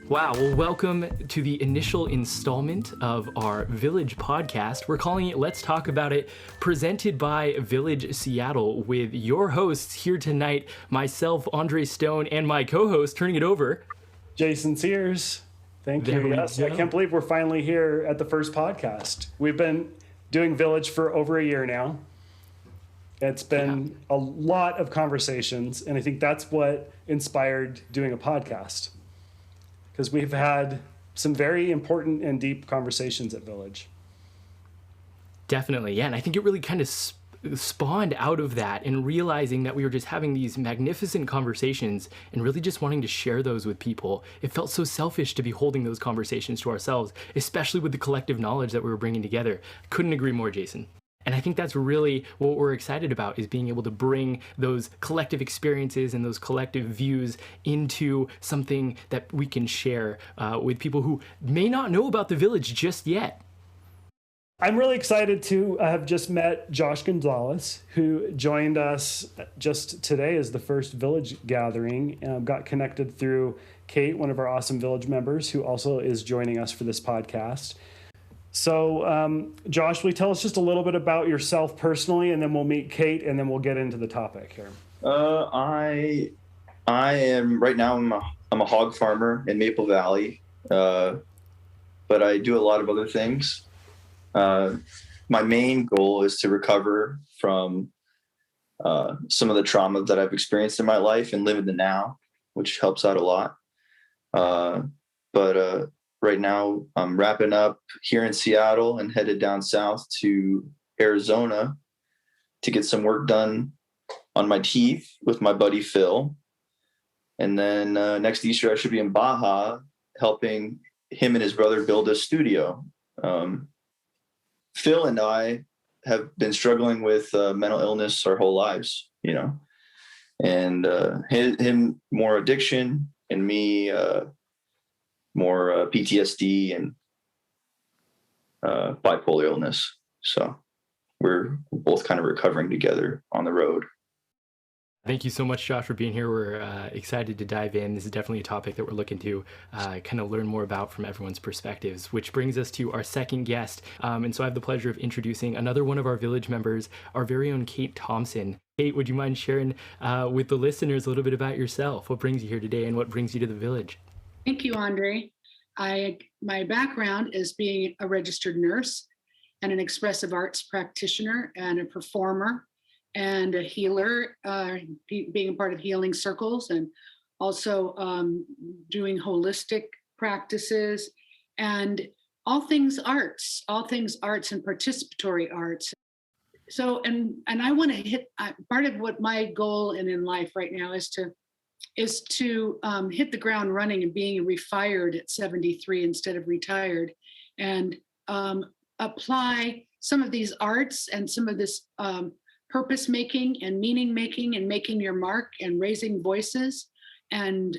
Wow, well, welcome to the initial installment of our Village podcast. We're calling it Let's Talk About It, presented by Village Seattle, with your hosts here tonight, myself, Andre Stone, and my co-host, turning it over, Jason Sears. Thank you. Yes, I can't believe we're finally here at the first podcast. We've been doing Village for over a year now. It's been a lot of conversations, and I think that's what inspired doing a podcast, because we've had some very important and deep conversations at Village. Definitely, yeah, and I think it really kind of spawned out of that, and realizing that we were just having these magnificent conversations and really just wanting to share those with people. It felt so selfish to be holding those conversations to ourselves, especially with the collective knowledge that we were bringing together. Couldn't agree more, Jason. And I think that's really what we're excited about, is being able to bring those collective experiences and those collective views into something that we can share with people who may not know about the Village just yet. I'm really excited to have just met Josh Gonzalez, who joined us just today as the first Village gathering. Got connected through Kate, one of our awesome Village members, who also is joining us for this podcast. So, Josh, will you tell us just a little bit about yourself personally, and then we'll meet Kate, and then we'll get into the topic here. I am right now. I'm a hog farmer in Maple Valley, but I do a lot of other things. My main goal is to recover from some of the trauma that I've experienced in my life and live in the now, which helps out a lot. But right now, I'm wrapping up here in Seattle and headed down south to Arizona to get some work done on my teeth with my buddy Phil. And then next Easter, I should be in Baja helping him and his brother build a studio. Phil and I have been struggling with mental illness our whole lives, and him more addiction, and me more PTSD and bipolar illness. So we're both kind of recovering together on the road. Thank you so much, Josh, for being here. We're excited to dive in. This is definitely a topic that we're looking to kind of learn more about from everyone's perspectives, which brings us to our second guest. And so I have the pleasure of introducing another one of our Village members, our very own Kate Thompson. Kate, would you mind sharing with the listeners a little bit about yourself? What brings you here today and what brings you to the Village? Thank you, Andre. My background is being a registered nurse and an expressive arts practitioner and a performer and a healer, being a part of healing circles, and also doing holistic practices and all things arts and participatory arts. So, and I want to hit part of what my goal in life right now is to hit the ground running and being refired at 73 instead of retired, and apply some of these arts and some of this purpose making and meaning making and making your mark and raising voices and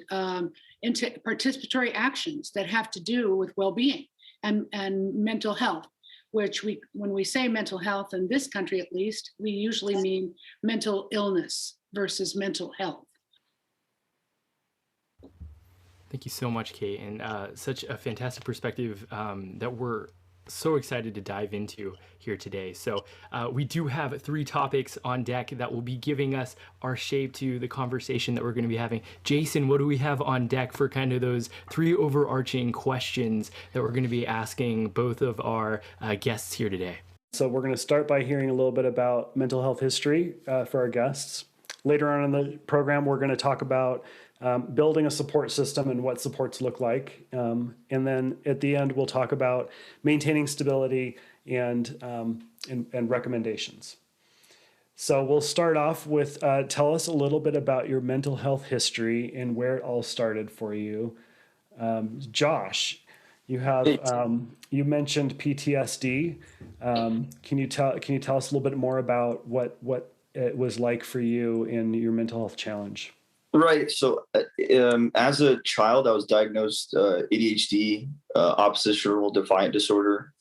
into participatory actions that have to do with well-being and mental health, which when we say mental health in this country, at least, we usually mean mental illness versus mental health. Thank you so much, Kate, and such a fantastic perspective that we're so excited to dive into here today. So we do have 3 topics on deck that will be giving us our shape to the conversation that we're going to be having. Jason, what do we have on deck for kind of those 3 overarching questions that we're going to be asking both of our guests here today? So we're going to start by hearing a little bit about mental health history for our guests. Later on in the program, we're going to talk about building a support system and what supports look like. And then at the end, we'll talk about maintaining stability and recommendations. So we'll start off with, tell us a little bit about your mental health history and where it all started for you. Josh, you have, you mentioned PTSD. Can you tell us a little bit more about what it was like for you in your mental health challenge? Right. So as a child, I was diagnosed ADHD, oppositional defiant disorder.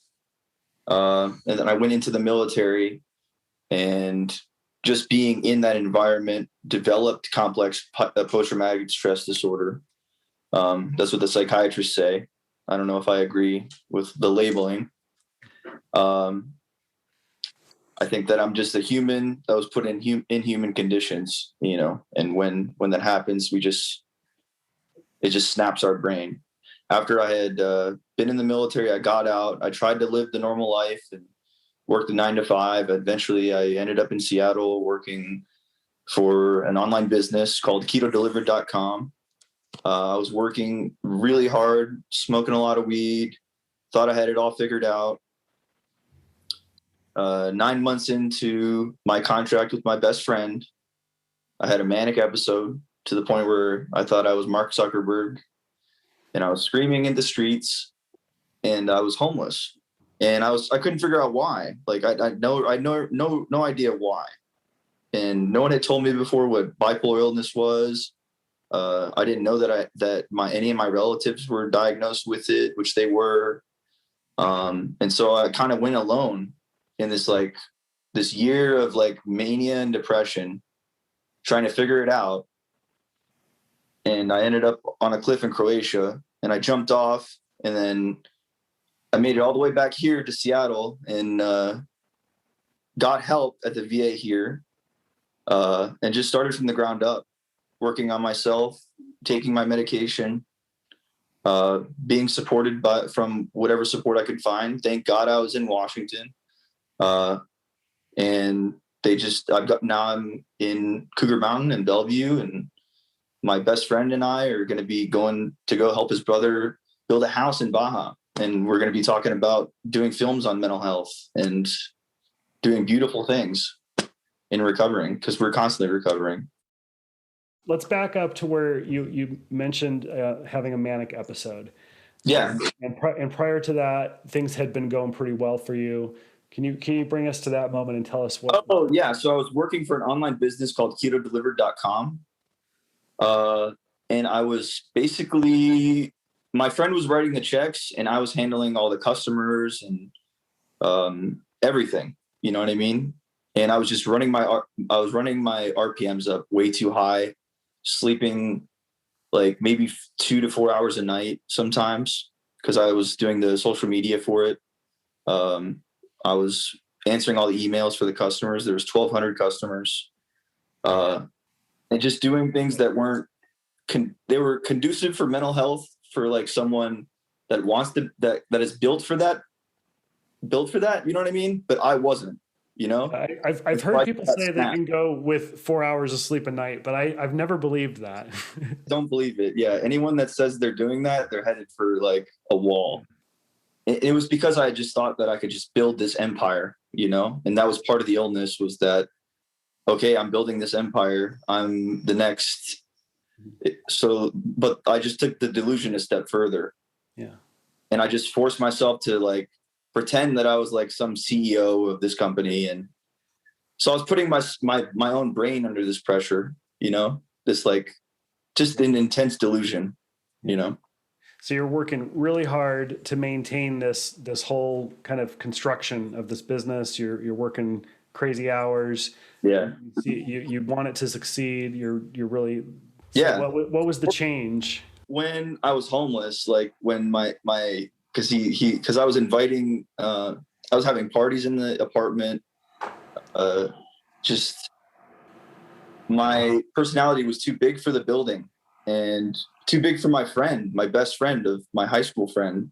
And then I went into the military, and just being in that environment developed complex post-traumatic stress disorder. That's what the psychiatrists say. I don't know if I agree with the labeling. I think that I'm just a human that was put in inhuman conditions, and when that happens, it just snaps our brain. After I had been in the military, I got out. I tried to live the normal life and worked a 9 to 5. Eventually, I ended up in Seattle working for an online business called ketodelivered.com. I was working really hard, smoking a lot of weed, thought I had it all figured out. 9 months into my contract with my best friend, I had a manic episode to the point where I thought I was Mark Zuckerberg, and I was screaming in the streets, and I was homeless, and I couldn't figure out why. Like I had no idea why, and no one had told me before what bipolar illness was. I didn't know that any of my relatives were diagnosed with it, which they were, and so I kind of went alone in this year of like mania and depression, trying to figure it out. And I ended up on a cliff in Croatia, and I jumped off, and then I made it all the way back here to Seattle, and got help at the VA here, and just started from the ground up, working on myself, taking my medication, being supported from whatever support I could find. Thank God I was in Washington. And I'm in Cougar Mountain in Bellevue, and my best friend and I are going to be going to go help his brother build a house in Baja. And we're going to be talking about doing films on mental health and doing beautiful things in recovering, because we're constantly recovering. Let's back up to where you mentioned having a manic episode. Yeah. And prior to that, things had been going pretty well for you. Can you bring us to that moment and tell us what? Oh, yeah. So I was working for an online business called ketodelivered.com. And I was basically, my friend was writing the checks, and I was handling all the customers and everything. You know what I mean? And I was just running my RPMs up way too high, sleeping like maybe 2 to 4 hours a night sometimes, because I was doing the social media for it. I was answering all the emails for the customers. There was 1,200 customers, and just doing things that they were conducive for mental health for like someone that wants that is built for that. You know what I mean? But I wasn't. I've heard people say they can go with 4 hours of sleep a night, but I've never believed that. Don't believe it. Yeah. Anyone that says they're doing that, they're headed for like a wall. It was because I just thought that I could just build this empire, and that was part of the illness, was that, okay, I'm building this empire. I'm the next. But I just took the delusion a step further. Yeah. And I just forced myself to like pretend that I was like some CEO of this company. And so I was putting my own brain under this pressure, this like just an intense delusion, So you're working really hard to maintain this whole kind of construction of this business. You're working crazy hours. Yeah. You want it to succeed. You're really. So yeah. What was the change? When I was homeless, like when because I was inviting, I was having parties in the apartment. Just my personality was too big for the building and too big for my best friend of my high school friend,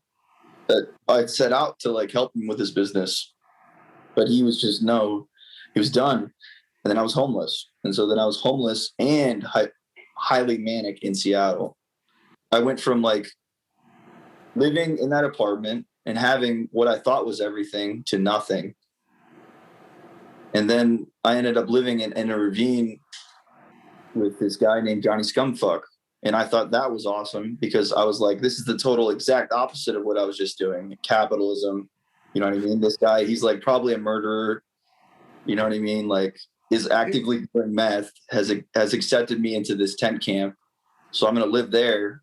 that I'd set out to like help him with his business, but he was just, no, he was done. And then I was homeless. And so then I was homeless and highly manic in Seattle. I went from like living in that apartment and having what I thought was everything to nothing. And then I ended up living in a ravine with this guy named Johnny Scumfuck. And I thought that was awesome, because I was like, this is the total exact opposite of what I was just doing. Capitalism. You know what I mean? This guy, he's like probably a murderer. You know what I mean? Like, is actively doing meth, has accepted me into this tent camp. So I'm going to live there.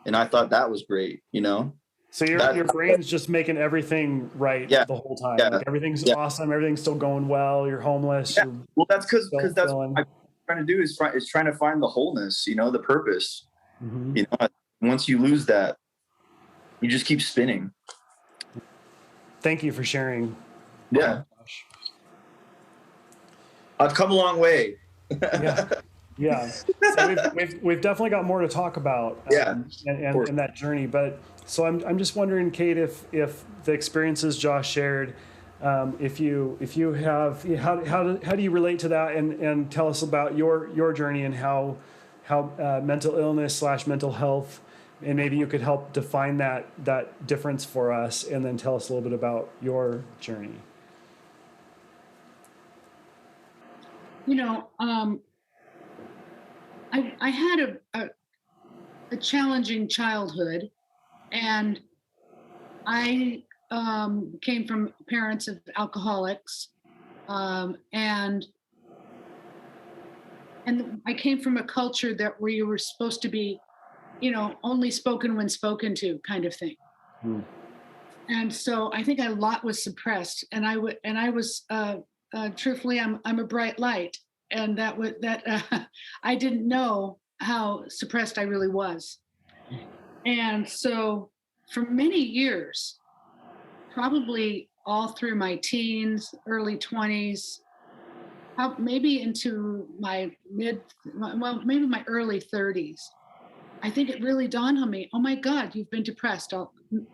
And I thought that was great, So your brain's just making everything right the whole time. Yeah, like everything's awesome. Everything's still going well. You're homeless. Yeah. Well, that's because that's what I'm trying to do is trying to find the wholeness, the purpose. Mm-hmm. once you lose that, you just keep spinning. Thank you for sharing. Yeah. I've come a long way. Yeah. Yeah. So we've definitely got more to talk about and that journey. But so I'm just wondering, Kate, if the experiences Josh shared, if you have, how do you relate to that, and tell us about your journey and how mental illness / mental health, and maybe you could help define that difference for us, and then tell us a little bit about your journey. I had a challenging childhood, and I came from parents of alcoholics, and I came from a culture where you were supposed to be, only spoken when spoken to, kind of thing. And so I think a lot was suppressed, and I was truthfully, I'm a bright light, and I didn't know how suppressed I really was. And so for many years, probably all through my teens, early 20s, maybe into maybe my early 30s, I think it really dawned on me, oh my God, you've been depressed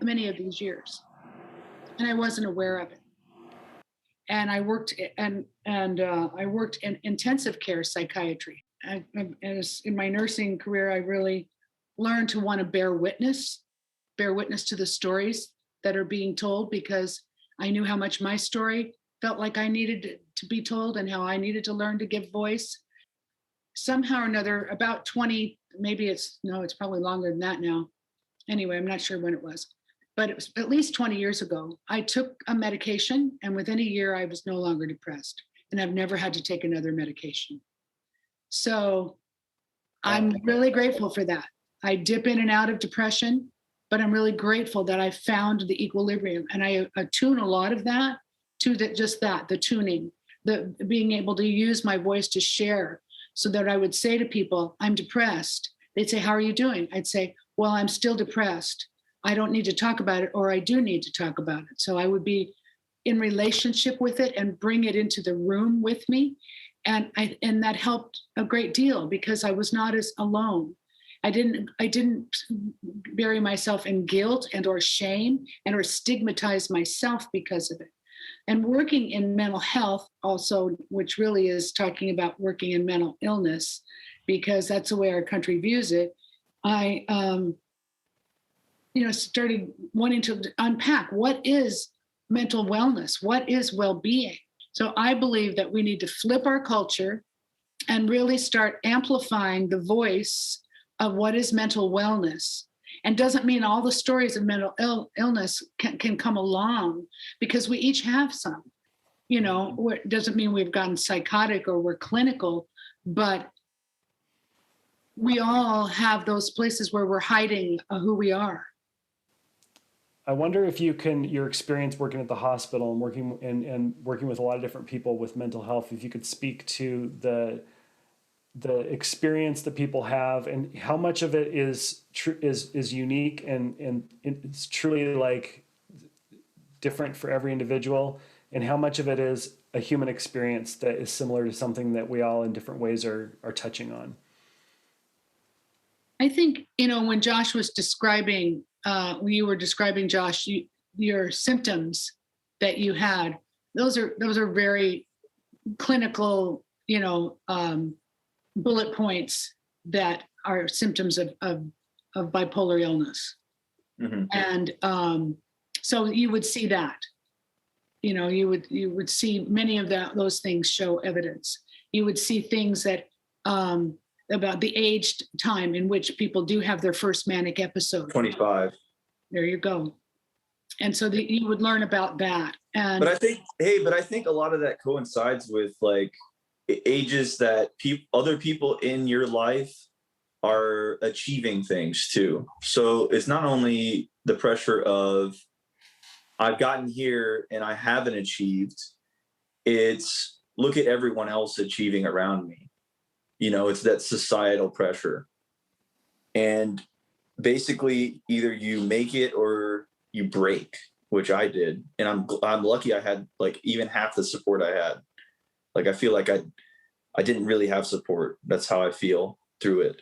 many of these years. And I wasn't aware of it. And I worked I worked in intensive care psychiatry. In my nursing career, I really learned to want to bear witness to the stories that are being told, because I knew how much my story felt like I needed to be told, and how I needed to learn to give voice. Somehow or another, about 20, it's probably longer than that now. Anyway, I'm not sure when it was, but it was at least 20 years ago. I took a medication, and within a year, I was no longer depressed, and I've never had to take another medication. So I'm really grateful for that. I dip in and out of depression, but I'm really grateful that I found the equilibrium, and I attune a lot of that to the tuning, the being able to use my voice to share, so that I would say to people, I'm depressed. They'd say, how are you doing? I'd say, well, I'm still depressed. I don't need to talk about it, or I do need to talk about it. So I would be in relationship with it and bring it into the room with me. And that helped a great deal, because I was not as alone. I didn't bury myself in guilt and or shame and or stigmatize myself because of it. And working in mental health also, which really is talking about working in mental illness, because that's the way our country views it. I started wanting to unpack what is mental wellness, what is well-being. So I believe that we need to flip our culture and really start amplifying the voice of what is mental wellness. And doesn't mean all the stories of mental illness can come along, because we each have some. It doesn't mean we've gotten psychotic or we're clinical, but we all have those places where we're hiding who we are. I wonder if your experience working at the hospital and working with a lot of different people with mental health, if you could speak to the experience that people have, and how much of it is unique and it's truly like different for every individual, and how much of it is a human experience that is similar to something that we all in different ways are touching on. I think, when Josh was describing, when you were describing, Josh, your symptoms that you had, those are very clinical, bullet points that are symptoms of bipolar illness. Mm-hmm. And so you would see that, you would see many of those things show evidence. You would see things that about the aged time in which people do have their first manic episode. 25. There you go. And so you would learn about that. And but I think a lot of that coincides with like ages that other people in your life are achieving things too. So it's not only the pressure of I've gotten here and I haven't achieved. It's look at everyone else achieving around me. It's that societal pressure. And basically either you make it or you break, which I did. And I'm lucky I had like even half the support I had. Like, I feel like I didn't really have support. That's how I feel through it.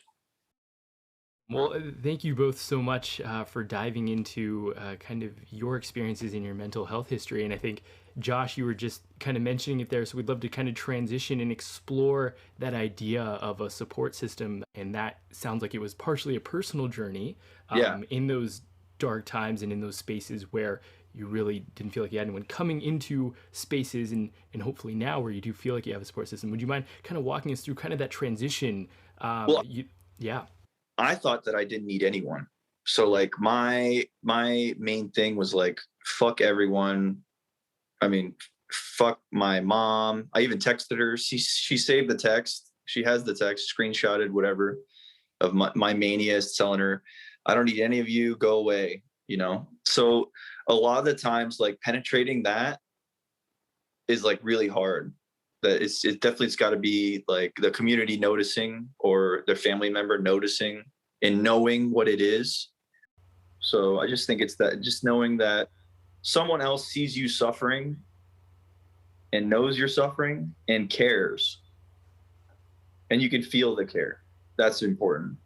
Well, thank you both so much for diving into kind of your experiences in your mental health history. And I think, Josh, you were just kind of mentioning it there. So we'd love to kind of transition and explore that idea of a support system. And that sounds like it was partially a personal journey Yeah. in those dark times and in those spaces where you really didn't feel like you had anyone, coming into spaces and hopefully now where you do feel like you have a support system. Would you mind kind of walking us through kind of that transition? Well, Yeah. I thought that I didn't need anyone. So like my main thing was like, fuck everyone. I mean, fuck my mom. I even texted her. She saved the text. She has the text screenshotted, whatever, of my mania, telling her, I don't need any of you, go away, you know? So a lot of the times, like, penetrating that is like really hard. That it definitely, it's got to be like the community noticing or their family member noticing and knowing what it is. So I just think it's that, just knowing that someone else sees you suffering and knows you're suffering and cares, and you can feel the care. That's important.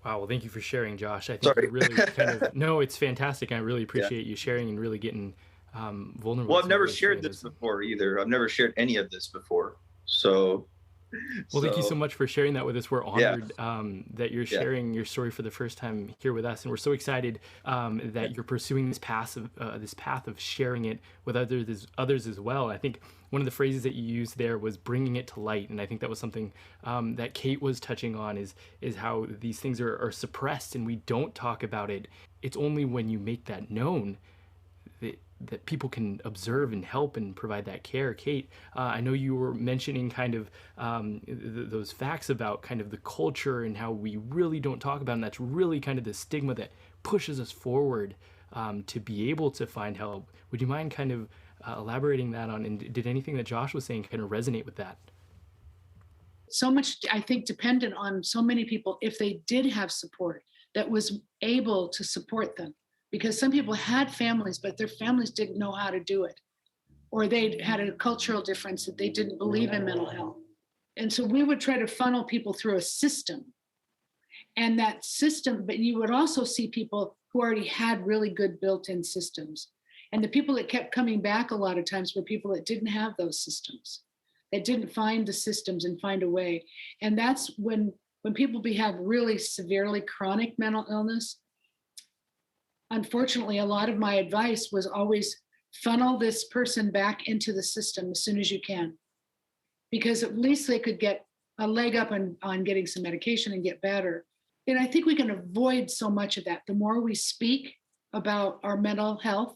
Wow. Well, thank you for sharing, Josh. I think Sorry. you really kind of, no, it's fantastic. I really appreciate you sharing and really getting vulnerable. Well, I've never really shared this before either. I've never shared any of this before. So well, thank you so much for sharing that with us. We're honored that you're Yeah. sharing your story for the first time here with us, and we're so excited that you're pursuing this path of sharing it with others as well. I think one of the phrases that you used there was bringing it to light, and I think that was something that Kate was touching on, is how these things are suppressed and we don't talk about it. It's only when you make that known that people can observe and help and provide that care. Kate, I know you were mentioning kind of those facts about kind of the culture and how we really don't talk about it, and that's really kind of the stigma that pushes us forward to be able to find help. Would you mind kind of elaborating that on, and did anything that Josh was saying kind of resonate with that? So much, I think, dependent on so many people, if they did have support that was able to support them. Because some people had families, but their families didn't know how to do it. Or they had a cultural difference that they didn't believe in mental health. And so we would try to funnel people through a system. And that system, but you would also see people who already had really good built-in systems. And the people that kept coming back a lot of times were people that didn't have those systems, that didn't find the systems and find a way. And that's when people have really severely chronic mental illness. Unfortunately, a lot of my advice was always funnel this person back into the system as soon as you can, because at least they could get a leg up on getting some medication and get better. And I think we can avoid so much of that. The more we speak about our mental health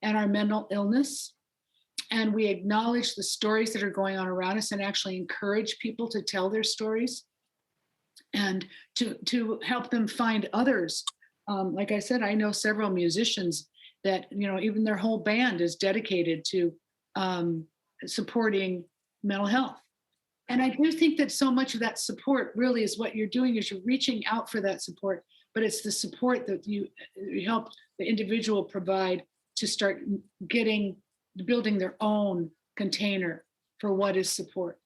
and our mental illness, and we acknowledge the stories that are going on around us and actually encourage people to tell their stories and to help them find others. Like I said, I know several musicians that, even their whole band is dedicated to supporting mental health. And I do think that so much of that support really is what you're doing, is you're reaching out for that support, but it's the support that you help the individual provide to start building their own container for what is support.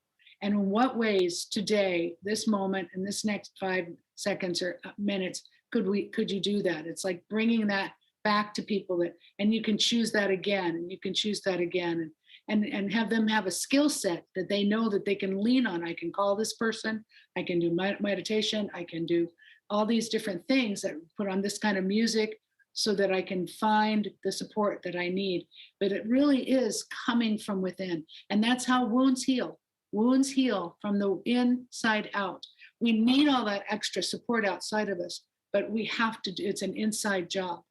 And in what ways today, this moment, in this next 5 seconds or minutes, could you do that? It's like bringing that back to people, and you can choose that again, and you can choose that again, and have them have a skill set that they know that they can lean on. I can call this person, I can do meditation, I can do all these different things, that put on this kind of music so that I can find the support that I need. But it really is coming from within. And that's how wounds heal. Wounds heal from the inside out. We need all that extra support outside of us, but we have to do, it's an inside job.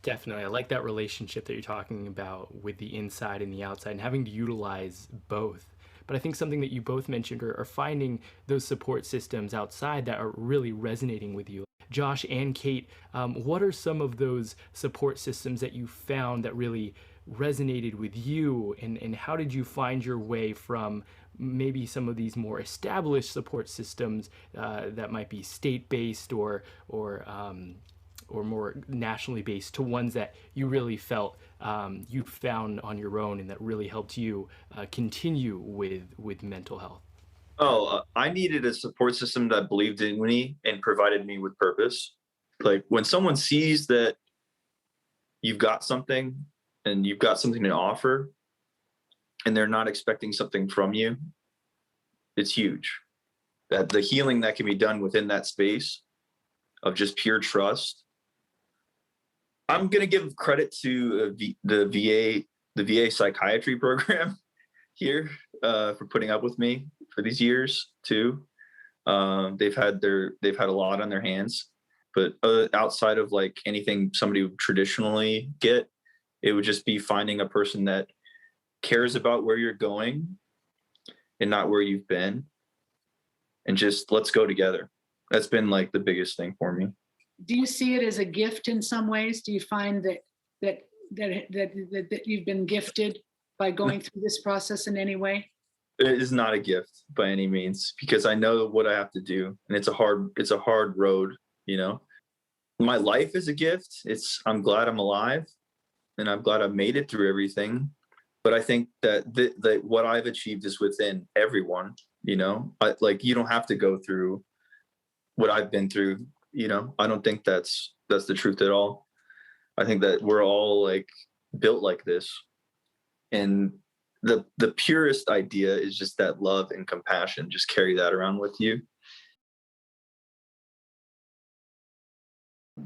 Definitely. I like that relationship that you're talking about with the inside and the outside, and having to utilize both. But I think something that you both mentioned are finding those support systems outside that are really resonating with you. Josh and Kate, what are some of those support systems that you found that really resonated with you, and how did you find your way from maybe some of these more established support systems that might be state-based or more nationally based, to ones that you really felt you found on your own and that really helped you continue with mental health? I needed a support system that believed in me and provided me with purpose. Like when someone sees that you've got something and you've got something to offer and they're not expecting something from you, it's huge. That the healing that can be done within that space of just pure trust. I'm going to give credit to the VA psychiatry program here for putting up with me for these years too. They've had a lot on their hands, but outside of like anything somebody would traditionally get, it would just be finding a person that cares about where you're going and not where you've been, and just let's go together. That's been like the biggest thing for me. Do you see it as a gift in some ways? Do you find that you've been gifted by going through this process in any way? It is not a gift by any means, because I know what I have to do, and it's a hard road, you know. My life is a gift. I'm glad I'm alive, and I'm glad I've made it through everything. But I think that what I've achieved is within everyone, you know. Like you don't have to go through what I've been through, you know. I don't think that's the truth at all. I think that we're all like built like this, and the purest idea is just that love and compassion. Just carry that around with you.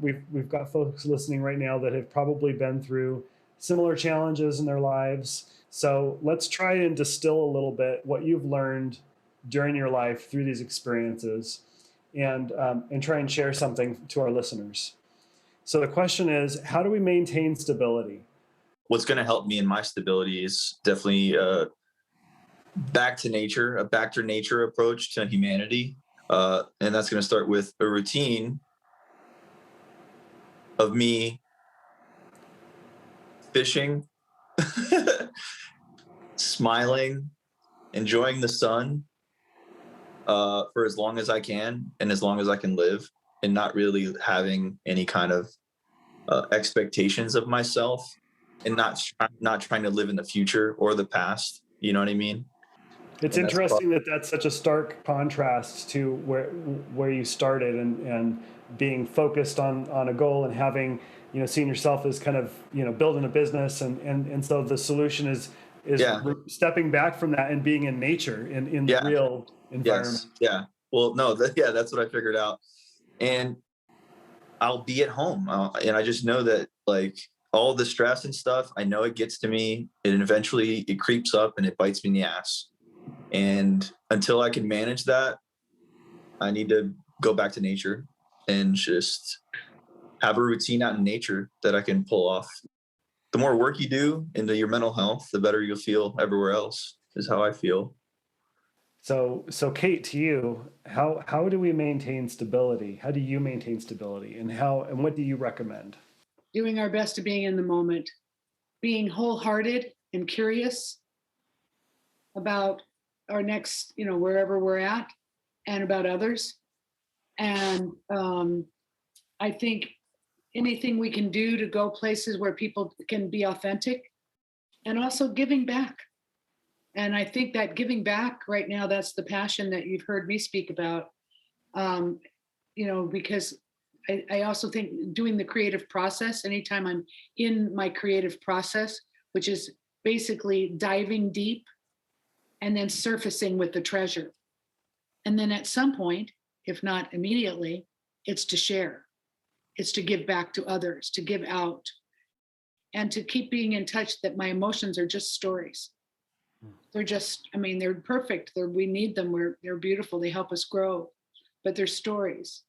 We've got folks listening right now that have probably been through similar challenges in their lives. So let's try and distill a little bit what you've learned during your life through these experiences, and try and share something to our listeners. So the question is, how do we maintain stability? What's going to help me in my stability is definitely a back to nature approach to humanity. And that's going to start with a routine of me fishing, smiling, enjoying the sun for as long as I can and as long as I can live, and not really having any kind of expectations of myself, and not trying to live in the future or the past. You know what I mean? It's interesting that that's such a stark contrast to where you started, and being focused on a goal, and having, you know, seeing yourself as kind of, you know, building a business, and so the solution is stepping back from that and being in nature, in the real environment. Yes. Yeah. Well, no, that's what I figured out. And I'll be at home, and I just know that, like, all the stress and stuff, I know it gets to me, and eventually it creeps up and it bites me in the ass. And until I can manage that, I need to go back to nature and just have a routine out in nature that I can pull off. The more work you do into your mental health, the better you'll feel everywhere else, is how I feel. So Kate, to you, how do we maintain stability? How do you maintain stability, and what do you recommend? Doing our best to being in the moment, being wholehearted and curious about our next, you know, wherever we're at, and about others. And I think anything we can do to go places where people can be authentic, and also giving back. And I think that giving back right now, that's the passion that you've heard me speak about, you know, because I also think doing the creative process, anytime I'm in my creative process, which is basically diving deep and then surfacing with the treasure. And then at some point, if not immediately, it's to share. It's to give back to others, to give out, and to keep being in touch that my emotions are just stories. They're just, I mean, they're perfect. We need them. They're beautiful. They help us grow, but they're stories.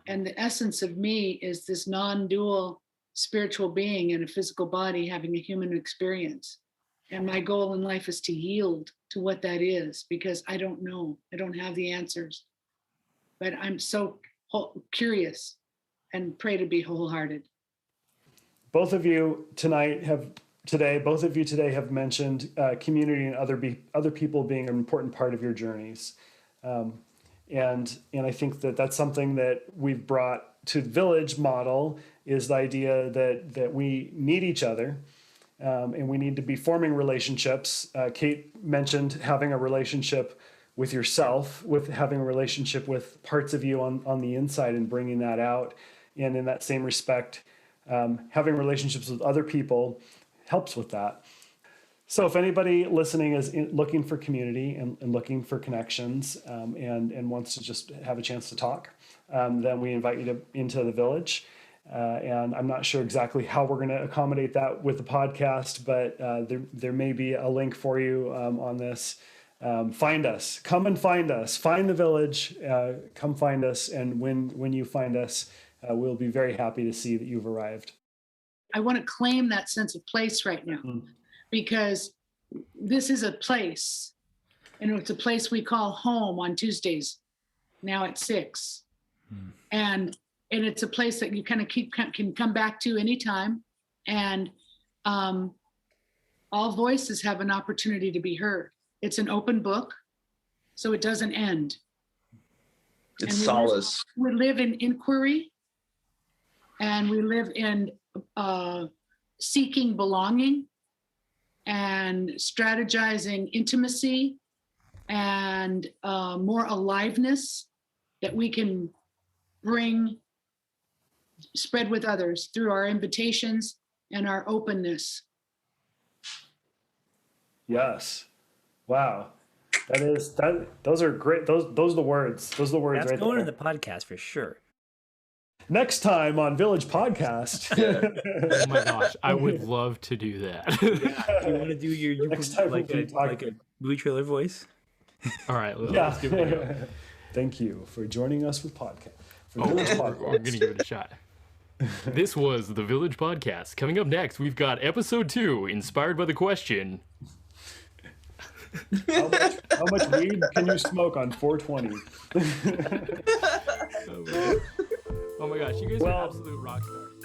And the essence of me is this non-dual spiritual being in a physical body having a human experience. And my goal in life is to yield to what that is, because I don't know. I don't have the answers. But I'm so curious, and pray to be wholehearted. Both of you tonight have today, both of you today have mentioned community and other people being an important part of your journeys. And I think that that's something that we've brought to the Village model, is the idea that we need each other, and we need to be forming relationships. Kate mentioned having a relationship with yourself, with having a relationship with parts of you on the inside and bringing that out. And in that same respect, having relationships with other people helps with that. So if anybody listening is looking for community and looking for connections, and wants to just have a chance to talk, then we invite you into the Village. And I'm not sure exactly how we're going to accommodate that with the podcast, but there may be a link for you on this. Find us, come and find us, find the Village, come find us. And when you find us, we'll be very happy to see that you've arrived. I want to claim that sense of place right now, because this is a place, and it's a place we call home on Tuesdays, now at 6. And it's a place that you kind of can come back to anytime. And all voices have an opportunity to be heard. It's an open book, so it doesn't end. It's solace. We live in inquiry, and we live in seeking belonging and strategizing intimacy and more aliveness that we can spread with others through our invitations and our openness. Yes. Wow. Those are great. Those are the words. Those are the words. That's right going there. in the podcast for sure. Next time on Village Podcast. Oh my gosh, I would love to do that. Yeah. Do you want to do your Next time like we'll a be talking. movie trailer voice? All right, let's give it a go. Thank you for joining us with podcast. For Oh, Village I'm going to give it a shot. This was the Village Podcast. Coming up next, we've got episode 2, inspired by the question. How much weed can you smoke on 420? Oh my gosh, you guys are absolute rock stars.